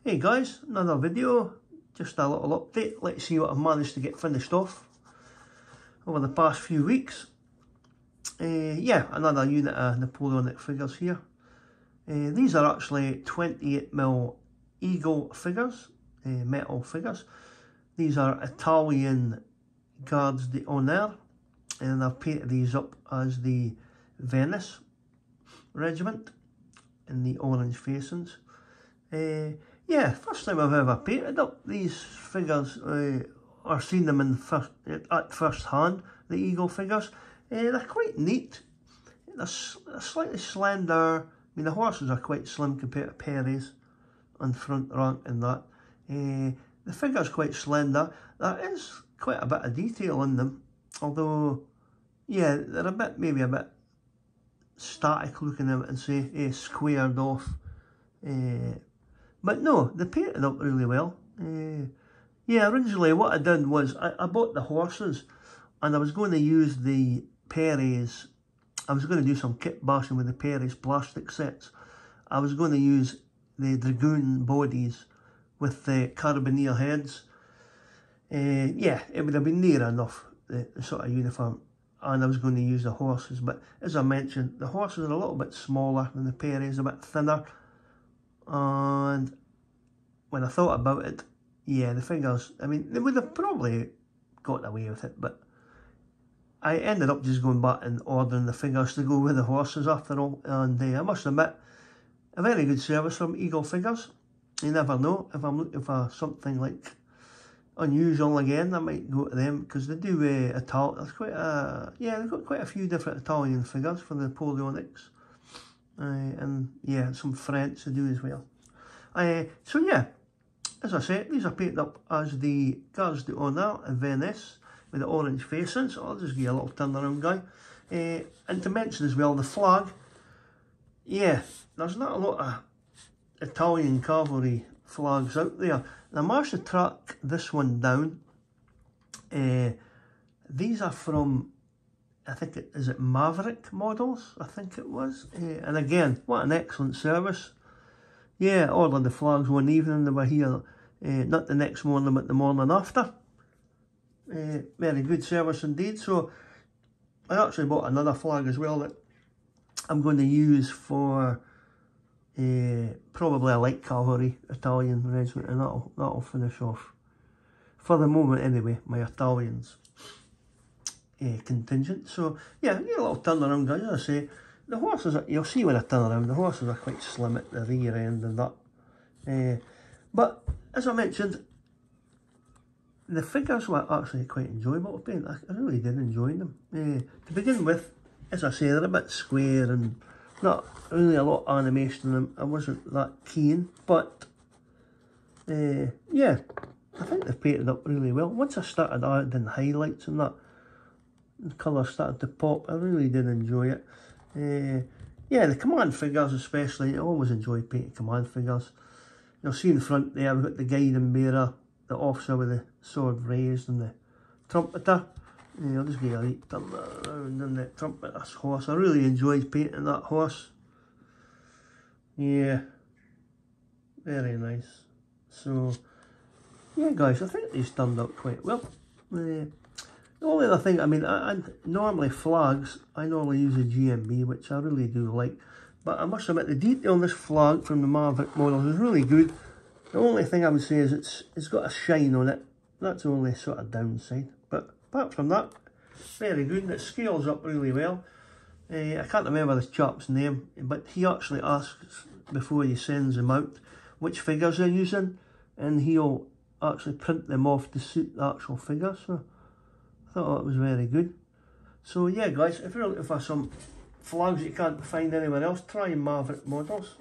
Hey guys, another video, just a little update. Let's see what I've managed to get finished off over the past few weeks. Yeah, another unit of Napoleonic figures here. These are actually 28mm eagle figures, metal figures. These are Italian garde honneur, and I've painted these up as the Venice regiment in the orange facings. Yeah, first time I've ever painted up these figures, or seen them at first hand, the eagle figures. They're quite neat. They're slightly slender. I mean, the horses are quite slim compared to Perry's on front rank and that. The figure's quite slender. There is quite a bit of detail in them, although, yeah, they're maybe a bit static looking at it and say squared off. But no, they painted up really well. Yeah, originally what I did was I bought the horses and I was going to use the Perry's. I was going to do some kit bashing with the Perry's plastic sets. I was going to use the dragoon bodies with the carabinier heads. Yeah, it would have been near enough, the sort of uniform. And I was going to use the horses. But as I mentioned, the horses are a little bit smaller than the Perry's, a bit thinner. And when I thought about it, yeah, the figures, I mean, they would have probably got away with it, but I ended up just going back and ordering the figures to go with the horses after all. And I must admit, a very good service from Eagle Figures. You never know, if I'm looking for something like unusual again, I might go to them, because they do Italian. There's quite a, yeah, they've got quite a few different Italian figures for the Napoleonics. And yeah, some French to do as well. So yeah, as I said, these are painted up as the garde honneur in Venice with the orange facings. So I'll just give you a little turnaround, guy. And to mention as well, the flag. Yeah, there's not a lot of Italian cavalry flags out there. And I managed to track this one down. These are from, I think is it Maverick models? I think it was. And again, what an excellent service. Yeah, ordered the flags one evening. They were here, not the next morning, but the morning after. Very good service indeed. So I actually bought another flag as well that I'm going to use for probably a light cavalry Italian regiment, and that'll finish off, for the moment anyway, my Italians contingent. So yeah, get a little turn around, guys. As I say, the horses are, you'll see when I turn around, the horses are quite slim at the rear end and that. But as I mentioned, the figures were actually quite enjoyable to paint. I really did enjoy them. To begin with, as I say, they're a bit square and not really a lot of animation in them. I wasn't that keen, but yeah, I think they've painted up really well. Once I started adding highlights and that, the colours started to pop. I really did enjoy it. Yeah, the command figures especially, I always enjoy painting command figures. You'll see in front there, we've got the guide and bearer, the officer with the sword raised, and the trumpeter. Yeah, I'll just give you a right turn around on the trumpeter's horse. I really enjoyed painting that horse. Yeah, very nice. So, yeah guys, I think these turned out quite well. The only other thing, I mean, I normally flags, I normally use a GMB, which I really do like. But I must admit, the detail on this flag from the Maverick models is really good. The only thing I would say is it's got a shine on it. That's the only sort of downside. But apart from that, very good. It scales up really well. I can't remember this chap's name, but he actually asks before he sends them out which figures they're using, and he'll actually print them off to suit the actual figure. So I thought that was very good. So yeah guys, if you're looking for some flags that you can't find anywhere else, try Maverick models.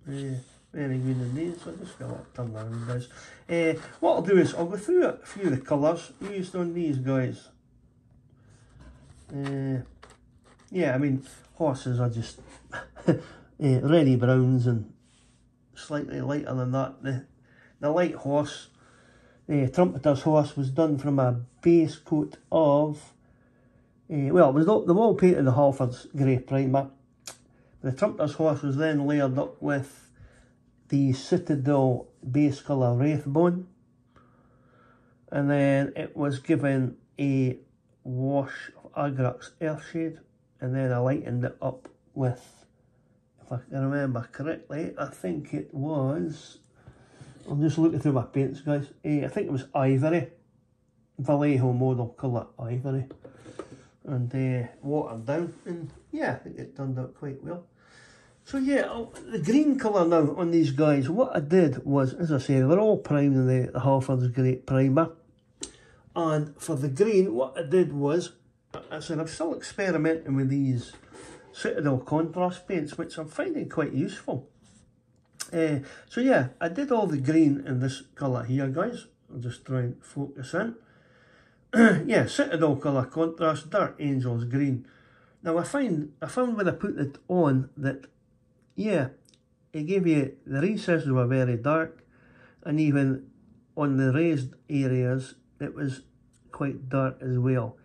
Very good indeed. So just got a little turn around, guys. What I'll do is I'll go through a few of the colours used on these guys. Yeah, I mean, horses are just reddy browns and slightly lighter than that. The light horse, trumpeter's horse, was done from a base coat of, well, it was the wall painted the Halford's grey primer. The trumpeter's horse was then layered up with the Citadel base colour Wraithbone, and then it was given a wash of Agrax Earthshade, and then I lightened it up with, if I can remember correctly, I think it was, I'm just looking through my paints, guys, I think it was Ivory, Vallejo model colour Ivory, and watered down, and yeah, I think it turned out quite well. So yeah, the green colour now on these guys, what I did was, as I say, they were all primed in the Halford's Great Primer. And for the green, what I did was, I said I'm still experimenting with these Citadel contrast paints, which I'm finding quite useful. So yeah, I did all the green in this colour here, guys. I'll just try and focus in. Yeah, Citadel colour contrast, Dark Angels green. Now I found when I put it on that, yeah, it gave you, the recesses were very dark, and even on the raised areas it was quite dark as well.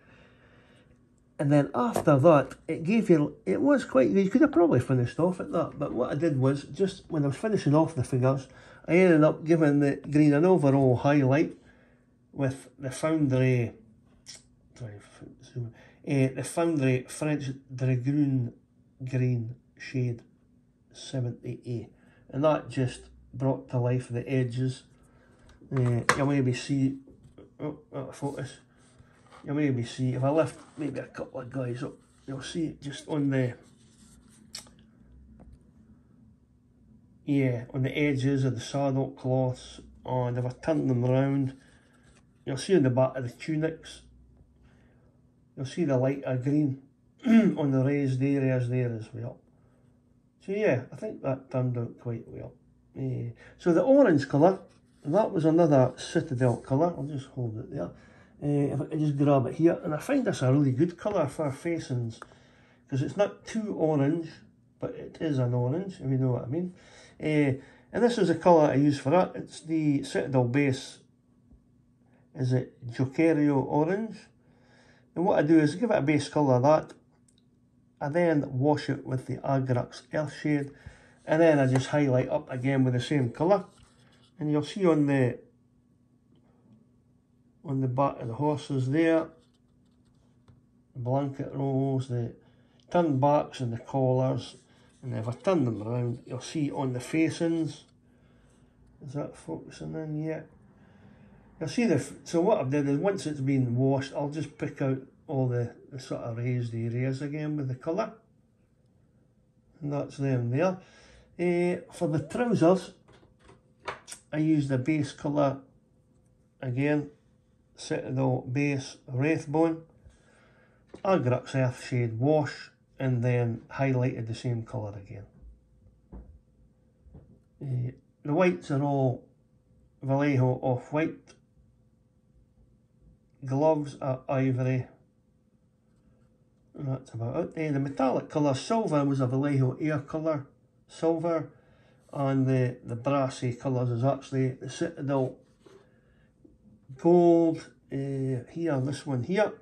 And then after that, it gave you, it was quite, you could have probably finished off at that, but what I did was, just when I was finishing off the figures, I ended up giving the green an overall highlight with the Foundry, the Foundry French Dragoon green shade 70A, and that just brought to life the edges. You'll maybe see, oh, out of focus, you'll maybe see, if I lift maybe a couple of guys up, you'll see it just on the, yeah, on the edges of the saddle cloths, and if I turn them around, you'll see on the back of the tunics, you'll see the lighter green on the raised areas there as well. So yeah, I think that turned out quite well. So the orange colour, that was another Citadel colour. I'll just hold it there. If I can just grab it here. And I find this a really good colour for facings, because it's not too orange, but it is an orange, if you know what I mean. And this is the colour I use for that. It's the Citadel base, is it Jokerio orange? And what I do is give it a base colour of that. I then wash it with the Agrax Earthshade, and then I just highlight up again with the same colour. And you'll see on the back of the horses there, the blanket rolls, the turn backs and the collars, and if I turn them around, you'll see on the facings, is that focusing in? Yeah. You'll see so what I've done is, once it's been washed, I'll just pick out all the sort of raised areas again with the colour, and that's them there. For the trousers, I used the base colour again, Citadel base Wraithbone, Agrax Earthshade wash, and then highlighted the same colour again. The whites are all Vallejo off-white, gloves are ivory, and that's about it. The metallic colour silver was a Vallejo air colour silver, and the brassy colours is actually the Citadel gold. Here, this one here,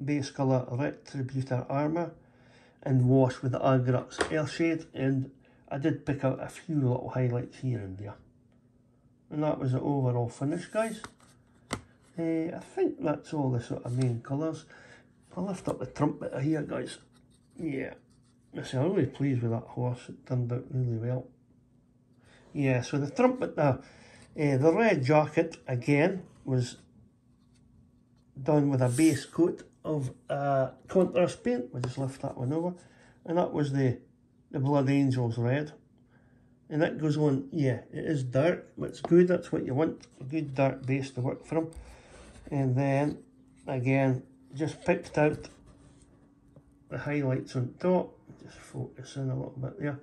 base colour Retributor armour, and wash with the Agrax Earthshade, and I did pick out a few little highlights here and there. And that was the overall finish, guys. I think that's all the sort of main colours. I'll lift up the trumpeter here, guys. Yeah, I'm really pleased with that horse. It turned out really well. Yeah, so the trumpeter, the red jacket again was done with a base coat of contrast paint. We'll just lift that one over, and that was the Blood Angels red, and that goes on. Yeah, it is dark, but it's good. That's what you want, a good dark base to work from. And then again, just picked out the highlights on top, just focus in a little bit there.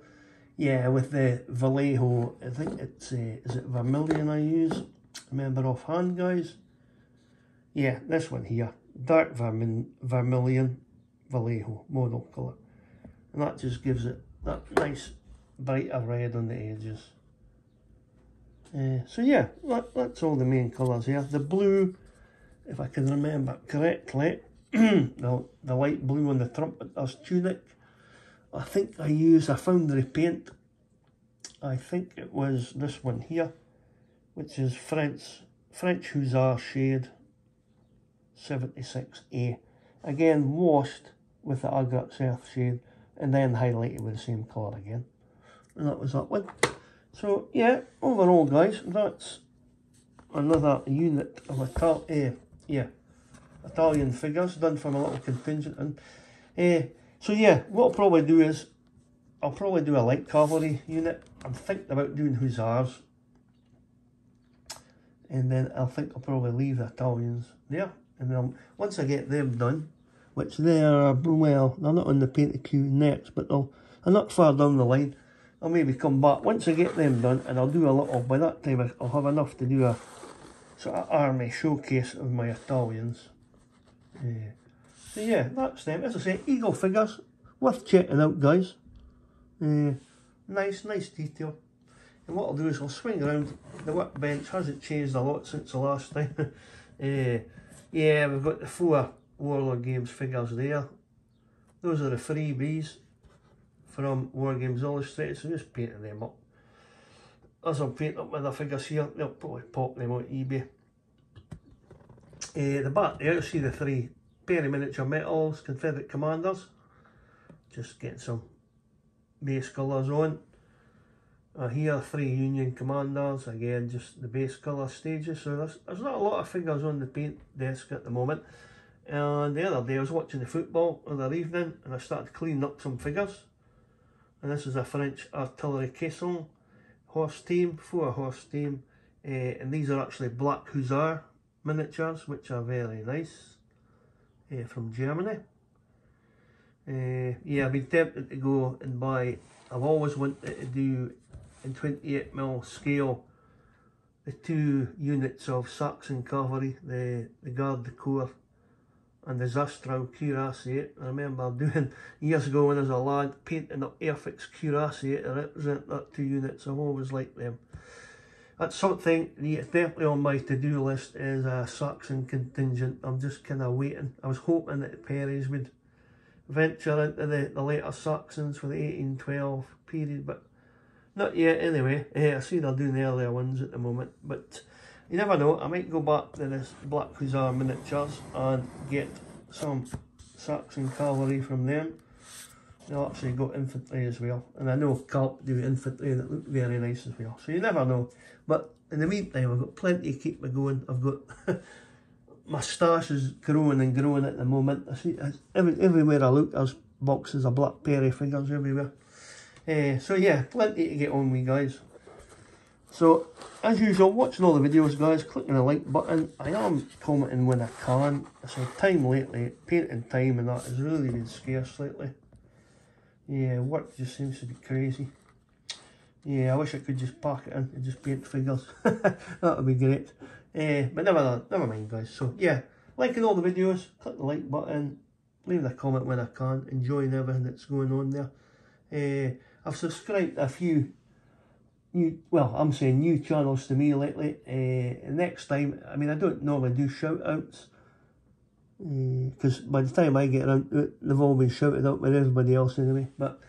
Yeah, with the Vallejo, I think it's is it Vermilion I use, remember offhand, guys. Yeah, this one here, dark Vermilion Vallejo model colour, and that just gives it that nice brighter red on the edges. So yeah, that's all the main colours here. The blue, if I can remember correctly, the light blue on the trumpeter's tunic, I think I use a Foundry paint, I think it was this one here, which is French Hussar shade 76A. Again, washed with the Agate Earth shade and then highlighted with the same colour again. And that was that one. So yeah, overall guys, that's another unit of Italian figures done from a little contingent. And so yeah, what I'll probably do is I'll probably do a light cavalry unit. I'm thinking about doing hussars, and then I'll probably leave the Italians there. And then once I get them done, which they are, well, they're not on the painted queue next, but they're not far down the line. I'll maybe come back once I get them done, and I'll do a little, by that time I'll have enough to do a sort of army showcase of my Italians. So yeah, that's them. As I say, Eagle figures, worth checking out guys. Nice detail. And what I'll do is I'll swing around. The workbench hasn't changed a lot since the last time. Yeah, we've got the 4 Warlord Games figures there. Those are the freebies from War Games Illustrated, so just painting them up. As I'll paint up with the figures here, they'll probably pop them on eBay. The back there, you'll see the 3 Perry miniature metals, Confederate commanders. Just getting some base colours on. Here 3 Union commanders, again just the base colour stages. So there's not a lot of figures on the paint desk at the moment. And the other day I was watching the football the other evening and I started cleaning up some figures. And this is a French artillery caisson horse team, 4 horse team. And these are actually Black Hussar miniatures, which are very nice, from Germany. Yeah, I've been tempted to go and buy, I've always wanted to do in 28mm scale the 2 units of Saxon cavalry, the Garde Corps and the Zastral cuirassier. I remember doing years ago when I was a lad, painting up Airfix cuirassier to represent that 2 units. I've always liked them. That's something definitely on my to-do list, is a Saxon contingent. I'm just kind of waiting. I was hoping that the Perrys would venture into the later Saxons for the 1812 period, but not yet anyway. I see they're doing the earlier ones at the moment, but you never know. I might go back to this Black Hussar miniatures and get some Saxon cavalry from them. They'll actually got infantry as well, and I know Calp do infantry that look very nice as well, so you never know. But in the meantime, I've got plenty to keep me going. I've got my stash is growing and growing at the moment. I see everywhere I look there's boxes of Black Perry figures everywhere. So yeah, plenty to get on with guys. So as usual, watching all the videos guys, clicking the like button. I am commenting when I can. So time lately, painting time and that has really been scarce lately. Yeah, work just seems to be crazy. Yeah, I wish I could just pack it in and just paint figures. That would be great. But never mind guys. So yeah, liking all the videos, click the like button, leave a comment when I can, enjoying everything that's going on there. I've subscribed to a few new channels to me lately. Next time, I mean, I don't normally do shout outs, because by the time I get around to it, they've all been shouted out by everybody else anyway. But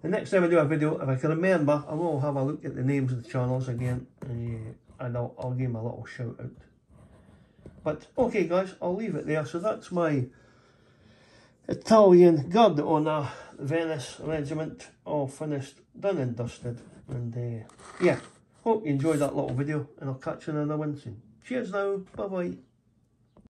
the next time I do a video, if I can remember, I will have a look at the names of the channels again, and I'll give them a little shout out. But okay guys, I'll leave it there. So that's my Italian Garde d'Honneur Venice Regiment, all finished, done and dusted. And yeah, hope you enjoyed that little video, and I'll catch you in another one soon. Cheers now, bye bye.